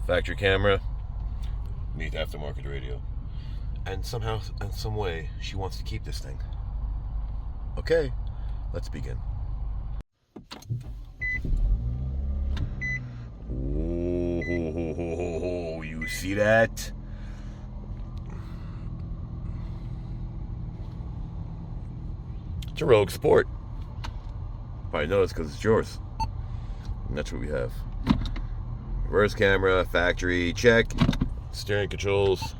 factory camera, meet aftermarket radio. And somehow, in some way, she wants to keep this thing. Okay, let's begin. Oh, you see that? It's a Rogue Sport. Probably noticed because it's yours. And that's what we have. Reverse camera, factory, check. Steering controls.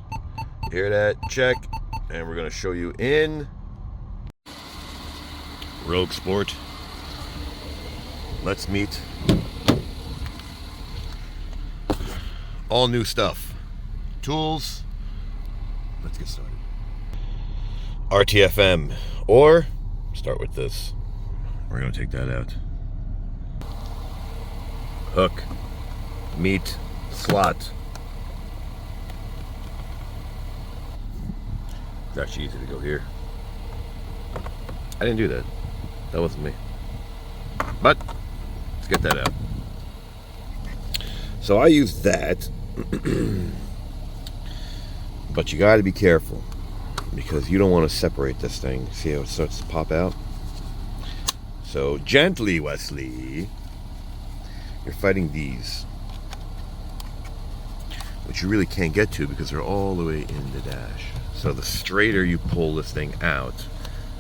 You hear that? Check. And we're going to show you in Rogue Sport. Let's meet all new stuff. Tools. Let's get started. RTFM. Or start with this. We're going to take that out. Hook. Meat. Slot. It's actually easy to go here. I didn't do that. That wasn't me. But let's get that out. So I use that. But you got to be careful because you don't want to separate this thing. See how it starts to pop out? So gently, Wesley. You're fighting these, which you really can't get to because they're all the way in the dash. So the straighter you pull this thing out,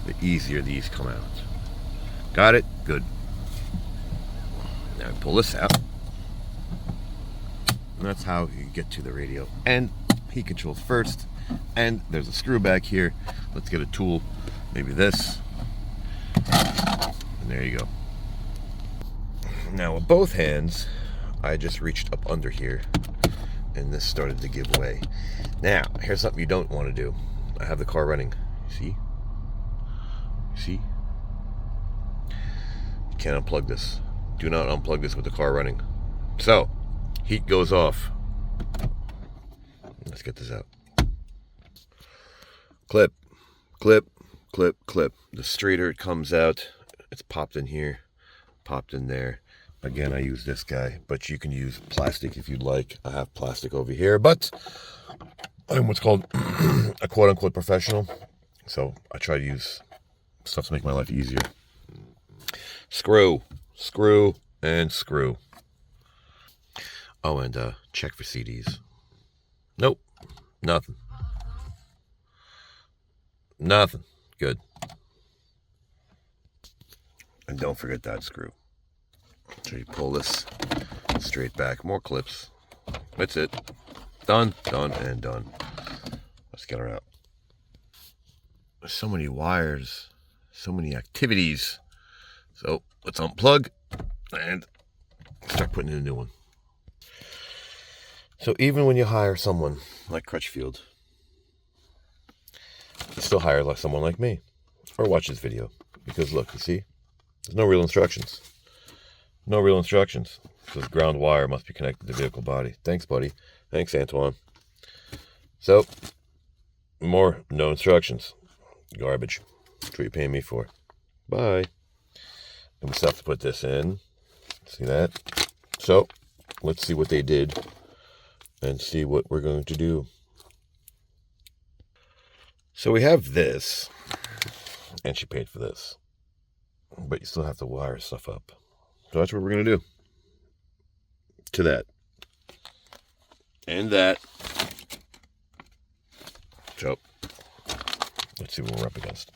the easier these come out. Got it? Good. Now pull this out. And that's how you get to the radio. And heat controls first. And there's a screw back here. Let's get a tool. Maybe this. And there you go. Now with both hands, I just reached up under here. And this started to give way. Now, here's something you don't want to do. I have the car running. See? See? You can't unplug this. Do not unplug this with the car running. So, heat goes off. Let's get this out. Clip, clip, clip, clip. The straighter it comes out, it's popped in here, popped in there. Again, I use this guy, but you can use plastic if you'd like. I have plastic over here, but I'm what's called a quote-unquote professional. So I try to use stuff to make my life easier. Screw, screw, and screw. Oh, and check for CDs. Nope, nothing. Nothing. Good. And don't forget that screw. So you pull this straight back. More clips. That's it. Done, done, and done. Let's get her out. There's so many wires, so many activities. So let's unplug and start putting in a new one. So even when you hire someone like Crutchfield, you still hire like someone like me. Or watch this video. Because look, you see? There's no real instructions. No real instructions. It says ground wire must be connected to vehicle body. Thanks, buddy. Thanks, Antoine. So, more no instructions. Garbage. That's what you're paying me for. Bye. And we still have to put this in. See that? So, let's see what they did and see what we're going to do. So we have this, and she paid for this. But you still have to wire stuff up. So that's what we're going to do. To that. And that. So, let's see what we're up against.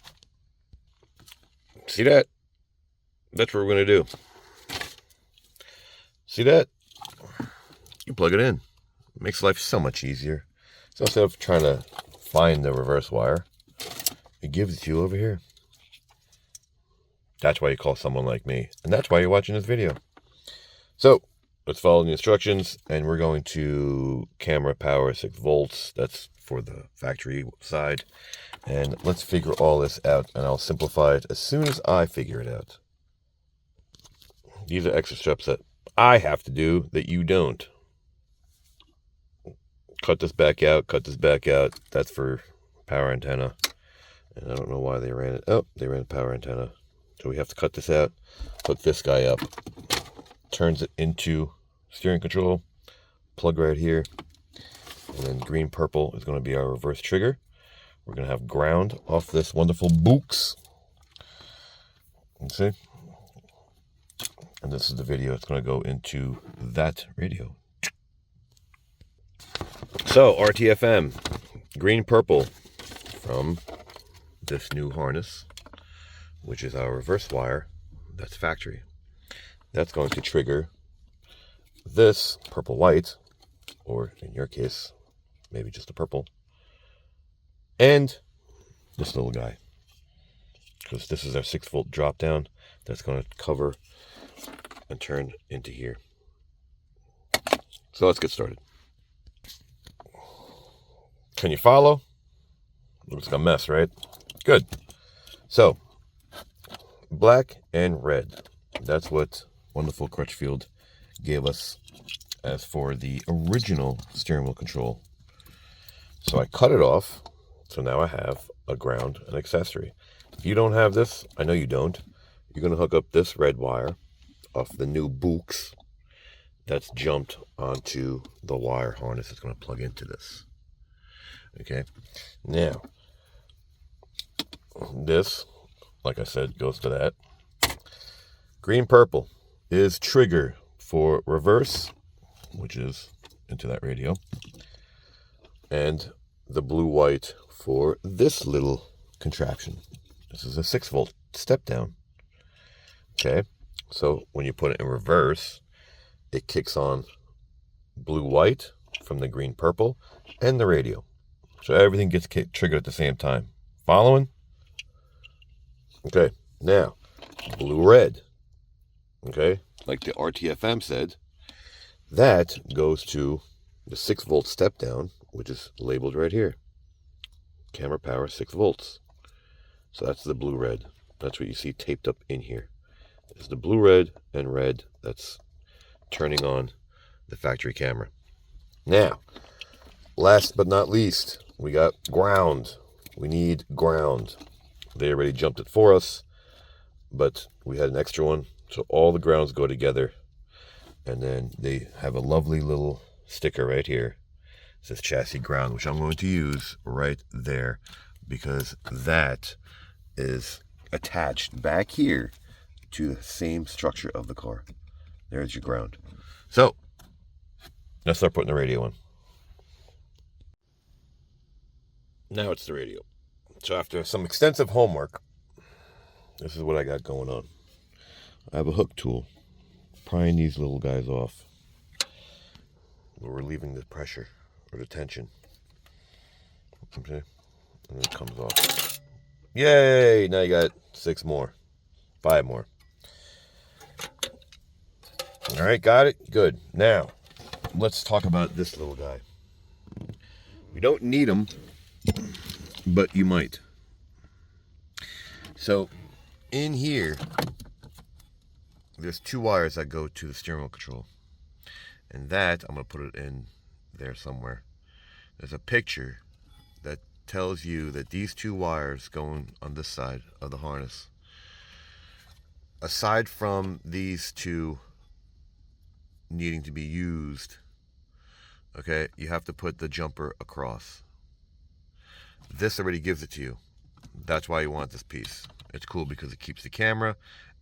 See that? That's what we're going to do. See that? You plug it in. It makes life so much easier. So instead of trying to find the reverse wire, it gives it to you over here. That's why you call someone like me. And that's why you're watching this video. So, let's follow the instructions. And we're going to camera power 6 volts. That's for the factory side. And let's figure all this out. And I'll simplify it as soon as I figure it out. These are extra steps that I have to do that you don't. Cut this back out. Cut this back out. That's for power antenna. And I don't know why they ran it. Oh, they ran a power antenna. So we have to cut this out, hook this guy up, turns it into steering control, plug right here. And then green purple is going to be our reverse trigger. We're going to have ground off this wonderful Boox. You see? And this is the video. It's going to go into that radio. So, RTFM, green purple from this new harness, which is our reverse wire. That's factory. That's going to trigger this purple white, or in your case, maybe just a purple, and this little guy, because this is our 6-volt drop down that's going to cover and turn into here. So let's get started. Can you follow? Looks like a mess, right? Good. So, black and red. That's what wonderful Crutchfield gave us as for the original steering wheel control. So I cut it off. So now I have a ground and accessory. If you don't have this, I know you don't, you're going to hook up this red wire off the new Boox that's jumped onto the wire harness that's going to plug into this. Okay, now this, like I said, goes to that. Green purple is trigger for reverse, which is into that radio, and the blue white for this little contraption. This is a 6-volt step down. Okay, so when you put it in reverse, it kicks on blue white from the green purple and the radio. So everything gets triggered at the same time. Following? Okay, now, blue-red. Okay, like the RTFM said, that goes to the 6-volt step down, which is labeled right here. Camera power 6 volts. So that's the blue-red. That's what you see taped up in here. It's the blue-red and red that's turning on the factory camera. Now, last but not least, we got ground. We need ground. They already jumped it for us, but we had an extra one. So all the grounds go together. And then they have a lovely little sticker right here. It says chassis ground, which I'm going to use right there, because that is attached back here to the same structure of the car. There's your ground. So let's start putting the radio on. Now it's the radio. So after some extensive homework, this is what I got going on. I have a hook tool, prying these little guys off. We're relieving the pressure or the tension. Okay, and it comes off. Yay! Now you got 6 more, 5 more. All right, got it? Good. Now, let's talk about this little guy. We don't need him, but you might. So, in here, there's 2 wires that go to the steering wheel control. And that, I'm going to put it in there somewhere. There's a picture that tells you that these 2 wires going on this side of the harness, aside from these 2 needing to be used, okay, you have to put the jumper across. This already gives it to you. That's why you want this piece. It's cool because it keeps the camera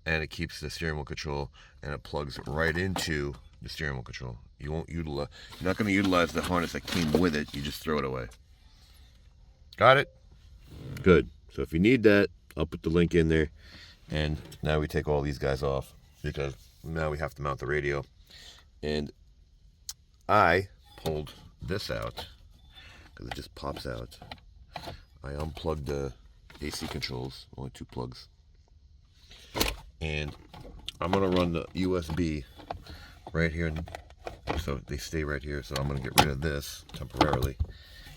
and it keeps the steering wheel control, and it plugs right into the steering wheel control. You won't utilize, you're not going to utilize the harness that came with it. You just throw it away. Got it? Good. So if you need that, I'll put the link in there. And now we take all these guys off, because now we have to mount the radio. And I pulled this out because it just pops out. I unplugged the AC controls, only 2 plugs. And I'm going to run the USB right here, so they stay right here. So I'm going to get rid of this temporarily.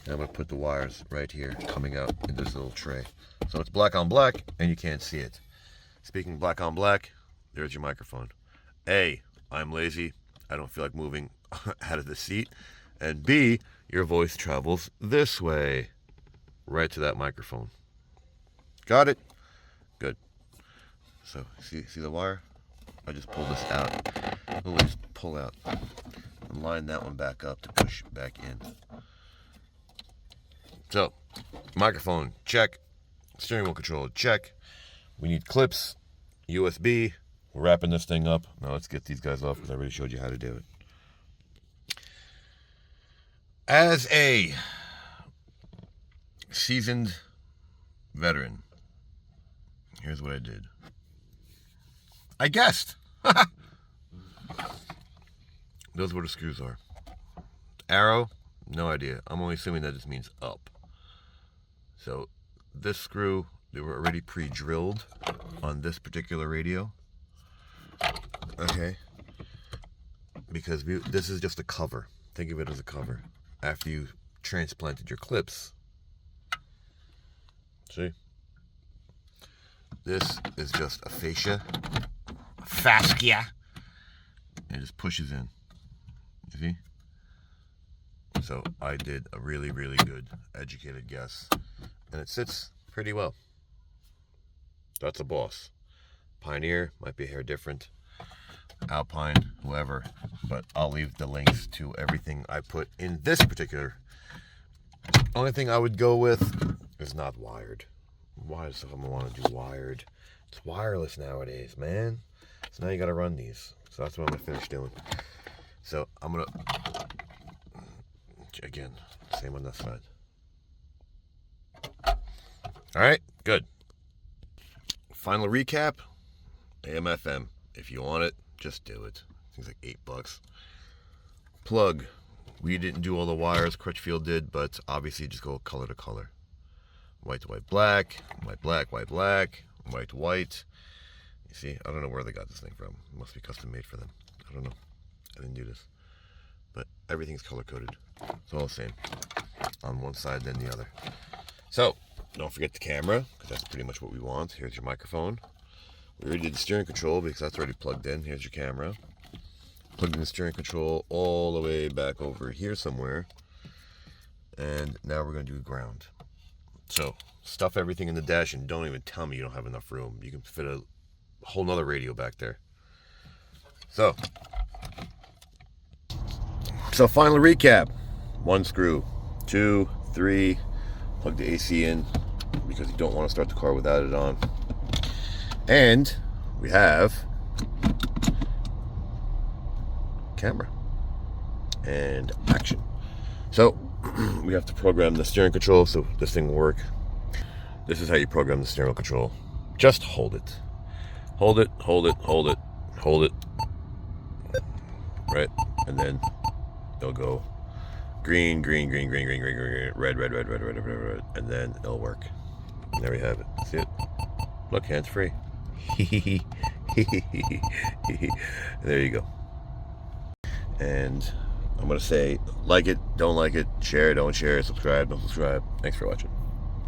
And I'm going to put the wires right here coming out in this little tray. So it's black on black and you can't see it. Speaking black on black, there's your microphone. A, I'm lazy. I don't feel like moving out of the seat. And B, your voice travels this way, right to that microphone. Got it? Good. So, see the wire? I just pulled this out. Literally just pull out. and line that one back up to push back in. So, microphone, check. Steering wheel controller, check. We need clips, USB. We're wrapping this thing up. Now let's get these guys off because I already showed you how to do it. As a seasoned veteran, here's what I did. I guessed. Those are where the screws are. Arrow, no idea. I'm only assuming that this means up. So this screw, they were already pre-drilled on this particular radio. Okay. Because this is just a cover. Think of it as a cover. After you transplanted your clips. See? This is just a fascia. It just pushes in. You see? So I did a really, really good educated guess. And it sits pretty well. That's a Boss. Pioneer might be a hair different. Alpine, whoever. But I'll leave the links to everything I put in this particular. Only thing I would go with is not wired. Why does someone want to do wired? It's wireless nowadays, man. So now you got to run these. So that's what I'm going to finish doing. So I'm going to, again, same on this side. All right, good. Final recap, AM/FM. If you want it, just do it. Things like $8. Plug. We didn't do all the wires, Crutchfield did, but obviously just go color to color. White to white black, white black, white black, white white. You see, I don't know where they got this thing from. It must be custom made for them. I don't know. I didn't do this. But everything's color coded. It's all the same on one side than the other. So, don't forget the camera, because that's pretty much what we want. Here's your microphone. We already did the steering control because that's already plugged in. Here's your camera. Plugged in the steering control all the way back over here somewhere. And now we're going to do ground. So, stuff everything in the dash and don't even tell me you don't have enough room. You can fit a whole nother radio back there. So final recap. 1 screw, 2, 3, plug the AC in because you don't want to start the car without it on. And we have camera and action. So we have to program the steering control so this thing will work. This is how you program the steering control. Just hold it. Hold it, hold it, hold it, hold it. Right? And then it'll go green, green, green, green, green, green, green, red, red, red, red, red, red, red, red, and then it'll work. And there we have it. See it? Look, hands free. There you go. And I'm going to say, like it, don't like it, share, don't share, subscribe, don't subscribe. Thanks for watching.